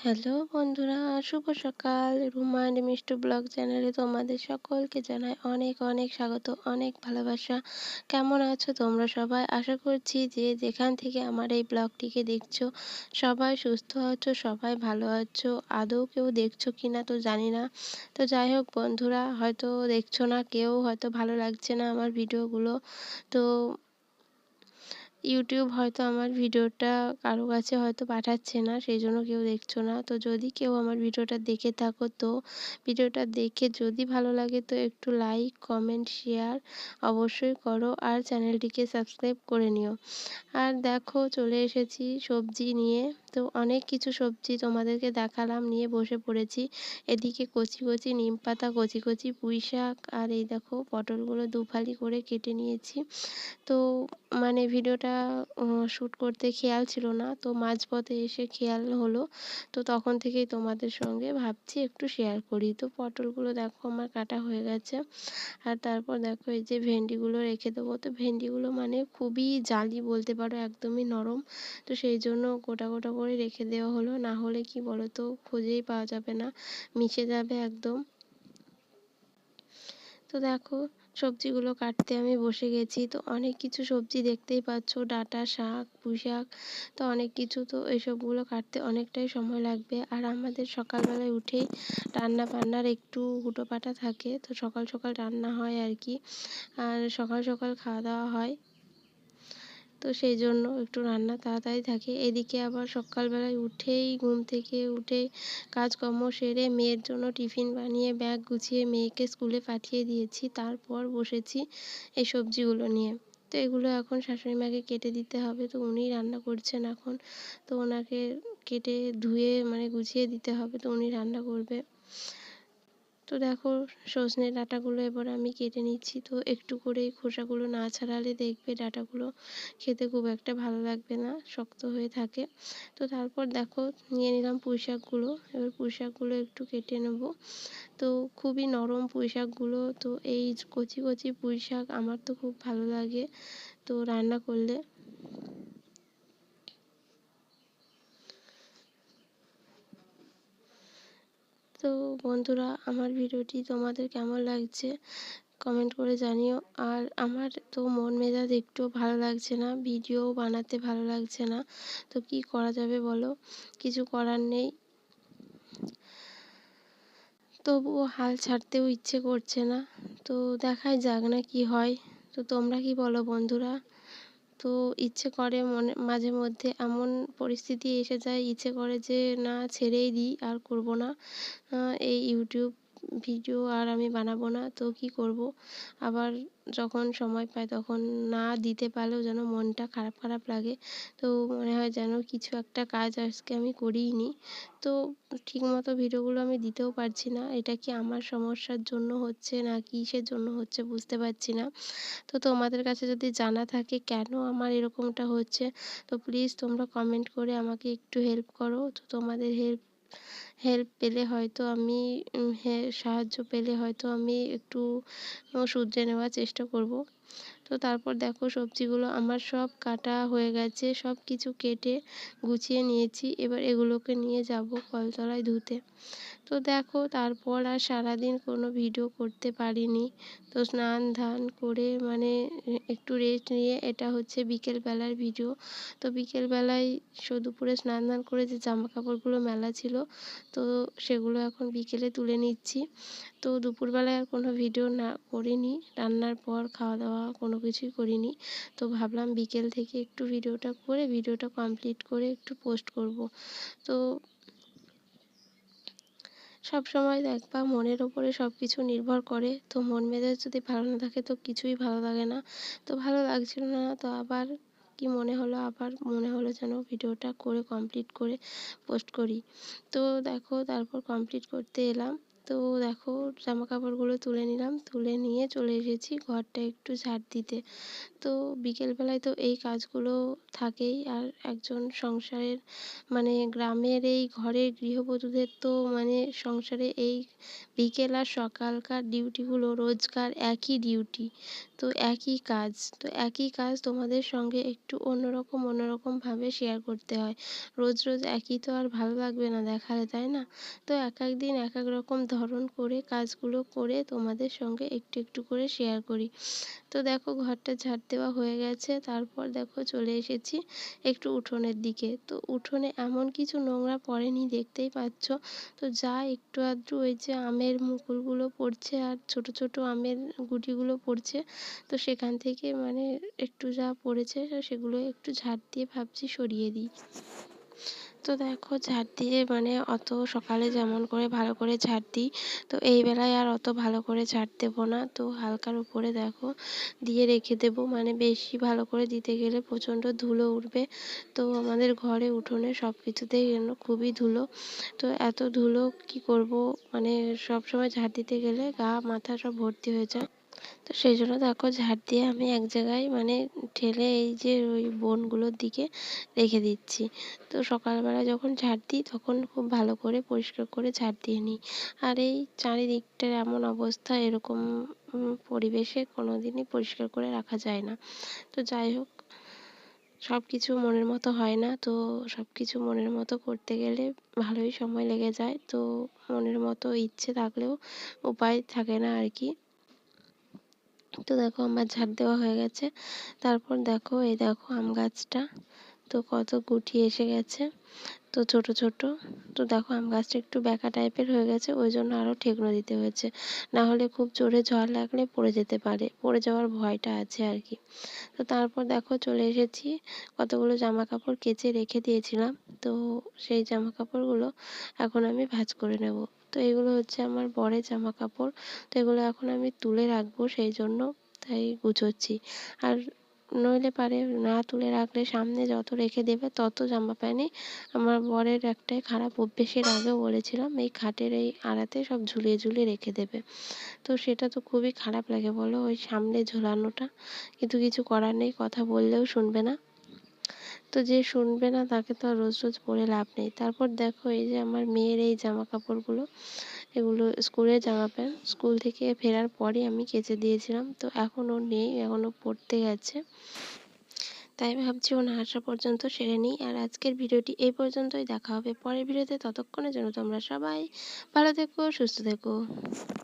Hello বন্ধুরা, শুভ সকাল। Ruma and Mishtu blog চ্যানেলে তোমাদের সকলকে জানাই অনেক অনেক স্বাগত, অনেক ভালোবাসা। কেমন আছো তোমরা সবাই? আশা করছি যে যেখান থেকে আমার এই ব্লগটিকে দেখছো সবাই সুস্থ আছো, সবাই ভালো আছো। আদৌ কেউ দেখছো কি না তো জানি না। তো যাই হোক বন্ধুরা, হয়তো দেখছো না কেউ, হয়তো ভালো লাগছে না আমার ভিডিওগুলো। তো ইউটিউব হয়তো আমার ভিডিওটা কারো কাছে হয়তো পাঠাচ্ছে না, সেই জন্য কেউ দেখছো না। তো যদি কেউ আমার ভিডিওটা দেখে থাকো, তো ভিডিওটা দেখে যদি ভালো লাগে তো একটু লাইক, কমেন্ট, শেয়ার অবশ্যই করো, আর চ্যানেলটিকে সাবস্ক্রাইব করে নিও। আর দেখো চলে এসেছি সবজি নিয়ে। তো অনেক কিছু সবজি তোমাদেরকে দেখালাম, নিয়ে বসে পড়েছি। এদিকে কচি কচি নিম পাতা, কচি কচি পুঁই শাক, আর এই দেখো পটলগুলো দুফালি করে কেটে নিয়েছি। তো ভিডিওটা শ্যুট করতে খেয়াল ছিল না, তো মাঝপথে এসে খেয়াল হলো। তো তখন থেকেই তোমাদের সঙ্গে ভাবছি একটু শেয়ার করি। তো পটলগুলো দেখো আমার কাটা হয়ে গেছে। আর তারপর দেখো এই যে ভেন্ডিগুলো রেখে দেবো। তো ভেন্ডিগুলো খুবই জালি বলতে পারো, একদমই নরম। তো সেই জন্য গোটা গোটা করে রেখে দেওয়া হলো, না হলে কি বলো তো খুঁজেই পাওয়া যাবে না, মিশে যাবে একদম। তো দেখো সবজিগুলো কাটতে আমি বসে গেছি। তো অনেক কিছু সবজি দেখতেই পাচ্ছ, ডাঁটা শাক, পুঁই শাক, তো অনেক কিছু। তো এইসবগুলো কাটতে অনেকটাই সময় লাগবে। আর আমাদের সকালবেলায় উঠেই রান্না বান্নার একটু হুটোপাটা থাকে, তো সকাল সকাল রান্না হয় আর কি। আর সকাল সকাল খাওয়া দাওয়া হয়, তো সেই জন্য একটু রান্না তাড়াতাড়ি থাকে। এদিকে আবার সকালবেলায় উঠেই ঘুম থেকে উঠে কাজকর্ম সেরে মেয়ের জন্য টিফিন বানিয়ে ব্যাগ গুছিয়ে মেয়েকে স্কুলে পাঠিয়ে দিয়েছি। তারপর বসেছি এই সবজিগুলো নিয়ে। তো এগুলো এখন শাশুড়ি মাকে কেটে দিতে হবে, তো উনিই রান্না করছেন এখন। তো ওনাকে কেটে ধুয়ে গুছিয়ে দিতে হবে, তো উনি রান্না করবে। তো দেখো সজনে ডাঁটাগুলো এবার আমি কেটে নিচ্ছি। তো একটু করে খোসাগুলো না ছাড়ালে দেখবে ডাঁটাগুলো খেতে খুব একটা ভালো লাগবে না, শক্ত হয়ে থাকে। তো তারপর দেখো নিয়ে নিলাম পুঁই শাকগুলো। এবার পুঁই শাকগুলো একটু কেটে নেব। তো খুবই নরম পুঁই শাকগুলো। তো এই কচি কচি পুঁই শাক আমার তো খুব ভালো লাগে তো রান্না করলে। তো বন্ধুরা, আমার ভিডিওটি তোমাদের কেমন লাগছে কমেন্ট করে জানিও। আর আমার তো মন মেজাজ একটুও ভালো লাগছে না, ভিডিও বানাতে ভালো লাগছে না। তো কি করা যাবে বলো, কিছু করার নেই। তবুও হাল ছাড়তেও ইচ্ছে করছে না। তো দেখাই যাক না কি হয়। তো তোমরা কি বলো বন্ধুরা? তো ইচ্ছে করে মনে মাঝে মধ্যে, এমন পরিস্থিতি এসে যায় ইচ্ছে করে যে না ছেড়েই দিই, আর করব না এই ইউটিউব ভিডিও, আর আমি বানাবো না। তো কি করব, আবার যখন সময় পাই তখন না দিতে পারলেও যেন মনটা খারাপ খারাপ লাগে। তো মনে হয় যেন কিছু একটা কাজ আজকে আমি করিই নি। তো ঠিকমতো ভিডিওগুলো আমি দিতেও পারছি না। এটা কি আমার সমস্যার জন্য হচ্ছে না কিসের জন্য হচ্ছে বুঝতে পারছি না। তো তোমাদের কাছে যদি জানা থাকে কেন আমার এরকমটা হচ্ছে, তো প্লিজ তোমরা কমেন্ট করে আমাকে একটু হেল্প করো। তো তোমাদের হেল্প হেল্প পেলে হয়তো আমি সাহায্য পেলে হয়তো আমি একটু শুধরে নেওয়ার চেষ্টা করব। তো তারপর দেখো সবজিগুলো আমার সব কাটা হয়ে গেছে, সব কিছু কেটে গুছিয়ে নিয়েছি। এবার এগুলোকে নিয়ে যাব কলতলায় ধুতে। তো দেখো তারপর আর সারাদিন কোনো ভিডিও করতে পারিনি। তো স্নান ধান করে একটু রেস্ট নিয়ে, এটা হচ্ছে বিকেলবেলার ভিডিও। তো বিকেলবেলায় দুপুরে স্নান ধান করে যে জামা কাপড়গুলো মেলা ছিল, তো সেগুলো এখন বিকেলে তুলে নিচ্ছি। তো দুপুরবেলায় আর কোনো ভিডিও না করিনি, রান্নার পর খাওয়া দাওয়া কোনো কিছুই করিনি। তো ভাবলাম বিকেল থেকে একটু ভিডিওটা করে ভিডিওটা কমপ্লিট করে একটু পোস্ট করব। তো সব সময় দেখবা মনের ওপরে সব কিছু নির্ভর করে। তো মন মেজাজ যদি ভালো না থাকে তো কিছুই ভালো লাগে না। তো ভালো লাগছিল না, তো আবার কি মনে হলো, আবার মনে হলো যেন ভিডিওটা করে কমপ্লিট করে পোস্ট করি। তো দেখো তারপর কমপ্লিট করতে এলাম। তো দেখো জামা কাপড়গুলো তুলে নিলাম, তুলে নিয়ে চলে এসেছি ঘরটা একটু ঝাড় দিতে। তো বিকেলবেলায় তো এই কাজগুলো থাকেই। আর একজন সংসারের মানে গ্রামের এই ঘরের গৃহবধূদের তো মানে সংসারে এই বিকেল আর সকালকার ডিউটিগুলো রোজকার একই ডিউটি। তো একই কাজ, তো একই কাজ তোমাদের সঙ্গে একটু অন্যরকমভাবে শেয়ার করতে হয়। রোজ রোজ একই তো আর ভালো লাগবে না দেখালে, তাই না? তো এক এক দিন এক এক রকম ধরন করে কাজগুলো করে তোমাদের সঙ্গে একটু একটু করে শেয়ার করি। তো দেখো ঘরটা ঝাড় দেওয়া হয়ে গেছে, তারপর দেখো চলে এসেছি একটু উঠোনের দিকে। তো উঠোনে এমন কিছু নোংরা পড়েনি, দেখতেই পাচ্ছ। তো যা একটু আধটু ওই যে আমের মুকুলগুলো পড়ছে আর ছোট ছোট আমের গুটিগুলো পড়ছে, তো সেখান থেকে মানে একটু যা পড়েছে সেগুলো একটু ঝাড় দিয়ে ভাবছি সরিয়ে দিই। তো দেখো ঝাড় দিয়ে মানে অত সকালে যেমন করে ভালো করে ঝাড় দিই, তো এই বেলায় আর অত ভালো করে ঝাড় দেবো না। তো হালকার উপরে দেখো দিয়ে রেখে দেবো, মানে বেশি ভালো করে দিতে গেলে প্রচণ্ড ধুলো উঠবে। তো আমাদের ঘরে উঠোনে সব কিছুতেই যেন খুবই ধুলো। তো এত ধুলো কি করব, মানে সব সময় ঝাড় দিতে গেলে গা মাথা সব ভর্তি হয়ে যায়। তো সেই জন্য দেখো ঝাড় দিয়ে আমি এক জায়গায় মানে ঠেলে এই যে ওই বনগুলোর দিকে রেখে দিচ্ছি। তো সকালবেলা যখন ঝাড় দিই তখন খুব ভালো করে পরিষ্কার করে ঝাড় দিয়ে নিই। আর এই চারিদিকটার এমন অবস্থা, এরকম পরিবেশে কোনো দিনই পরিষ্কার করে রাখা যায় না। তো যাই হোক, সব কিছু মনের মতো হয় না। তো সব কিছু মনের মতো করতে গেলে ভালোই সময় লেগে যায়। তো মনের মতো ইচ্ছে থাকলেও উপায় থাকে না আর কি। তো দেখো আমার ঝাড় দেওয়া হয়ে গেছে। তারপর দেখো এই দেখো আম গাছটা, তো কত গুটি এসে গেছে, তো ছোট ছোট। তো দেখো আম গাছটা একটু ব্যাকা টাইপের হয়ে গেছে, ওই জন্য আরও ঠেকনো দিতে হয়েছে, না হলে খুব জোরে ঝড় লাগলে পড়ে যেতে পারে, পড়ে যাওয়ার ভয়টা আছে আর কি। তো তারপর দেখো চলে এসেছি, কতগুলো জামা কাপড় কেচে রেখে দিয়েছিলাম। তো সেই জামা কাপড়গুলো এখন আমি ভাঁজ করে নেব। তো এগুলো হচ্ছে আমার বরের জামা কাপড়। তো এগুলো এখন আমি তুলে রাখবো, সেই জন্য তাই গুছোচ্ছি। আর নইলে পারে না তুলে রাখলে সামনে যত রেখে দেবে তত জামা প্যান্টই আমার বরের একটাই খারাপ অভ্যেসের আগেও বলেছিলাম, এই খাটের এই আড়াতে সব ঝুলিয়ে ঝুলিয়ে রেখে দেবে। তো সেটা তো খুবই খারাপ লাগে বলো, ওই সামনে ঝোলানোটা। কিন্তু কিছু করার নেই, কথা বললেও শুনবে না। তো যে শুনবে না তাকে তো আর রোজ রোজ বলে লাভ নেই। তারপর দেখো এই যে আমার মেয়ের এই জামা কাপড়গুলো, এগুলো স্কুলের জামা প্যান্ট, স্কুল থেকে ফেরার পরই আমি কেচে দিয়েছিলাম। তো এখন ও নেই, এখন ও পড়তে গেছে, তাই ভাবছি ও না আসা পর্যন্ত সেরে নিই। আর আজকের ভিডিওটি এই পর্যন্তই, দেখা হবে পরের ভিডিওতে। ততক্ষণের জন্য তোমরা সবাই ভালো থেকো, সুস্থ থেকো।